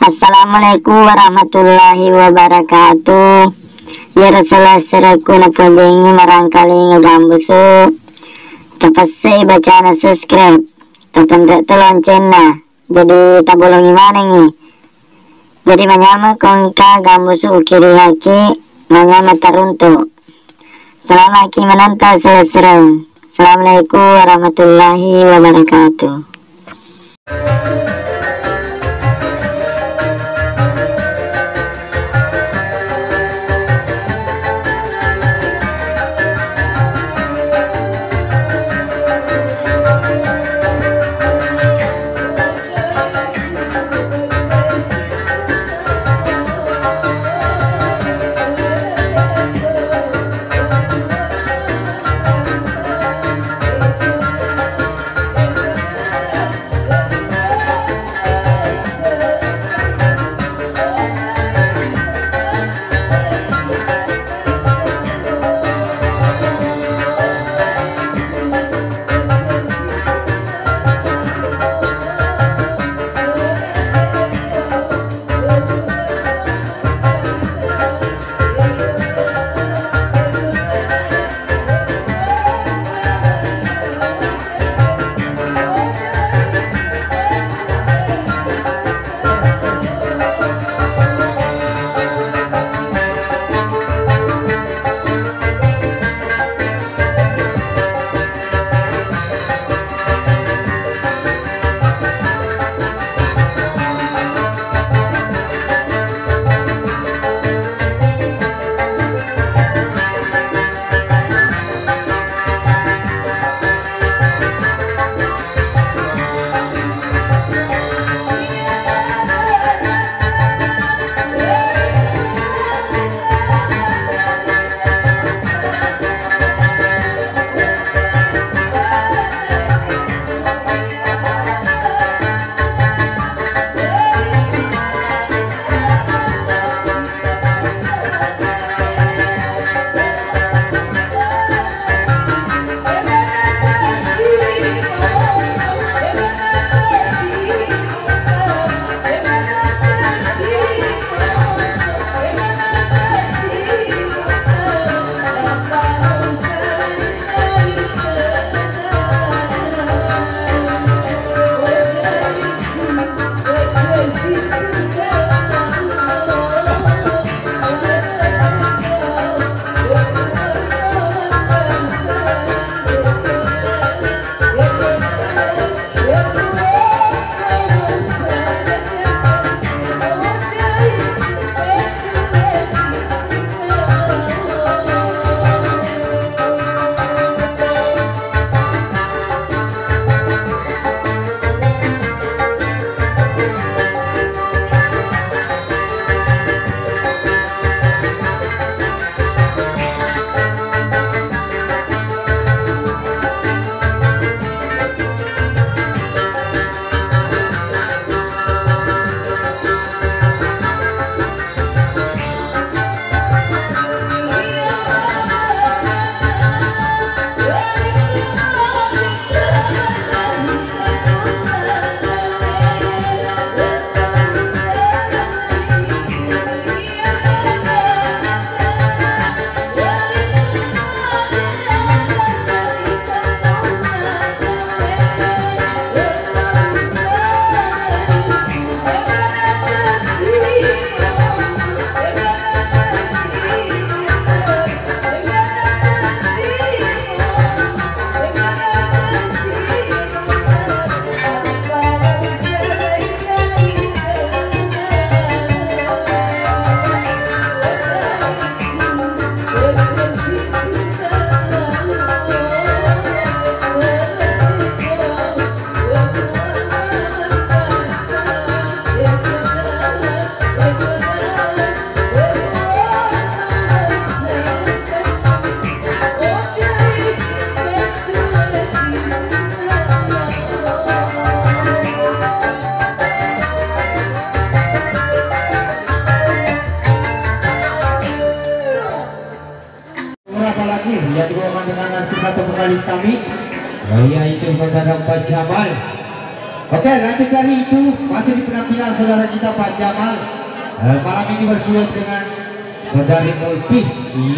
Assalamualaikum warahmatullahi wabarakatuh. Ya Rasulullah seraku napunjengi marangkali ngegambusu. Tapasai bacaan subscribe. Tatanda loncengna. Jadi tabulungi mana nih? Jadi manyama kongka gambusu ukiri haki manyama taruntu. Selamat ki menanta selesai. Assalamualaikum warahmatullahi wabarakatuh. yang dibawakan dengan artis atau vokalis kami, yaitu saudara Pak Jamal. Oke, lanjut dari itu masih di penampilan saudara kita Pak Jamal. Malam ini berduet dengan saudari Mulpi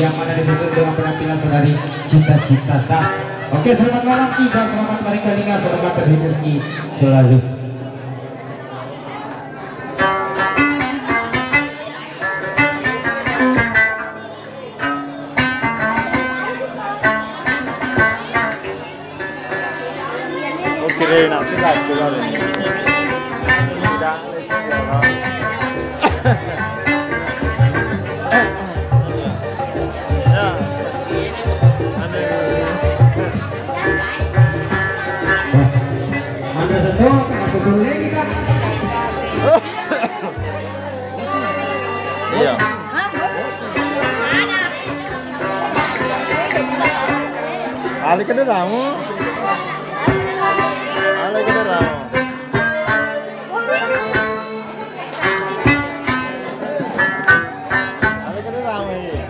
yang mana disusul dengan penampilan saudari Cita-Cita Tak. Oke, selamat malam Ki dan selamat hari Kalinga, semoga terhibur Ki selalu. Oke, nanti lagu kali. Tidak, Ada satu, aku suruh kita. iya. Ali ke deramu. Ali ke deramu. Ali ke deramu.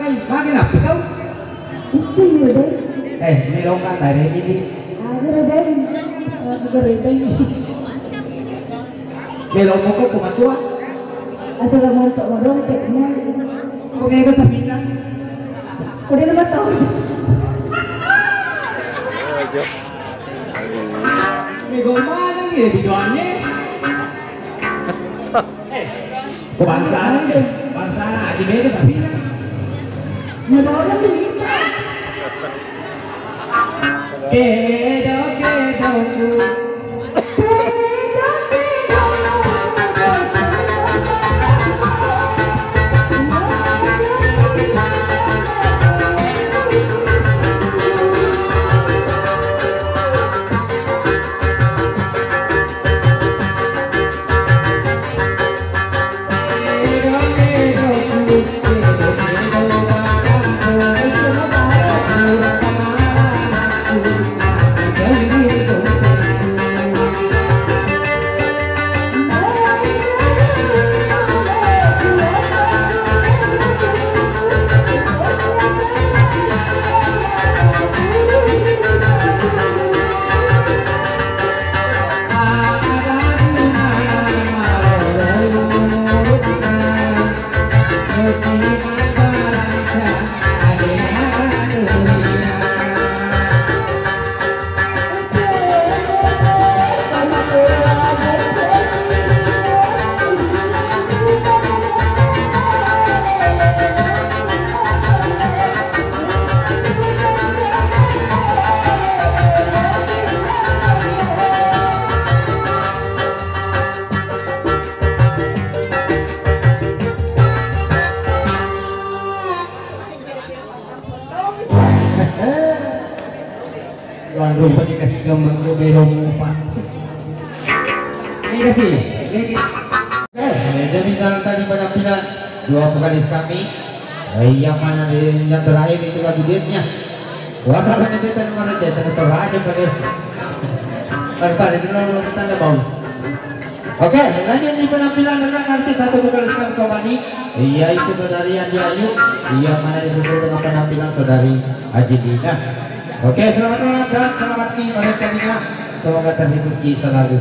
makin apa sih? Ini longkang dari ini. Belok mo ko kumatua. Assalamualaikum warahmatullahi Kung ngayon ka sa pina. Udah naman tau. May gumana ng ibidoannya. Kumansana ka. Kumansana. Aji may ka sa pina. Nabawa lang din ito. Kedo. Waduh, pati kasih gambar ko belong upat. Ini kasih. Demikian tadi penampilan dua vokalis kami. Yang mana yang terakhir itu lagu duetnya. Wasalah ini kita nomor aja, terakhir pada. Pada itu lalu kita ada bau. Oke, lanjut di penampilan dengan artis satu vokalis kami Komani, yaitu saudari Andi Ayu, yang mana disusul dengan penampilan saudari Ajidina. Oke, selamat malam dan selamat menikmati kalinya. Semoga terhibur selalu.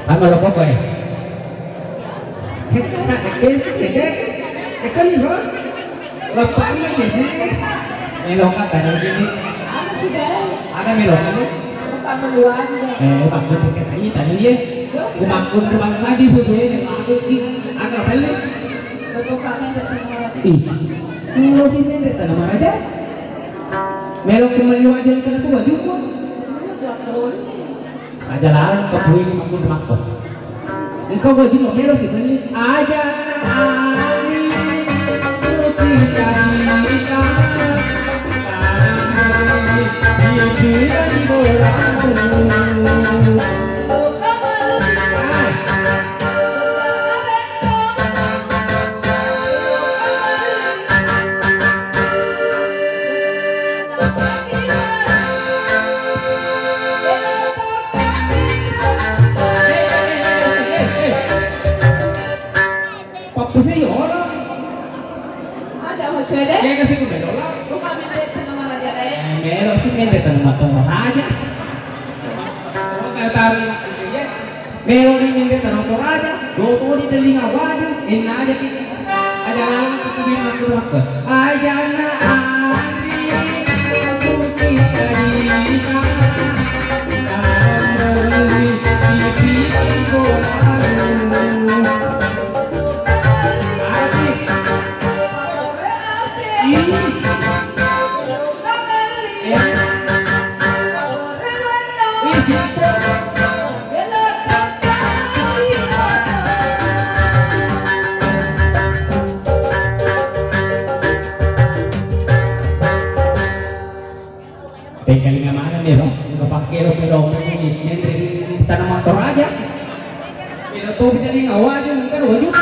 Ano lo ko eh? Ikaw ni Ron? Lapaan mo din eh? Melok ka tanong gini? Ano si Day? Ada melok ka nih? Magkamaluan Day. Bakit ka tayo tadi ya? Kumakun rumah tadi bu ya, aku agak balik. Betul kami datang Ih, kalau sih saya tanam aja. Melok kembali wajan kena tuh wajib gua. Dulu dua kali. Aja larang ke bui makun makun. Engkau wajib mau melok sih beli. Aja ani putih cerita. Dia di bola. Papusnya ya orang. Ada apa cedek? Kayak kasih gue dolar. Bukan menjadi nama raja Day. Mero sih ngente tanam aja. Kalau kena tarik ya. Mero nih ngente tanam aja. Doto di telinga wajah. Enak aja kita. Aja lalang ketubin aku makan. Aja na andri putih cerita. Amri pipi bola. Tinggal nggak mana nih dong? Nggak pakai lo pedong ini tanam motor aja. Kita tuh kita di ngawal aja, mungkin wajib.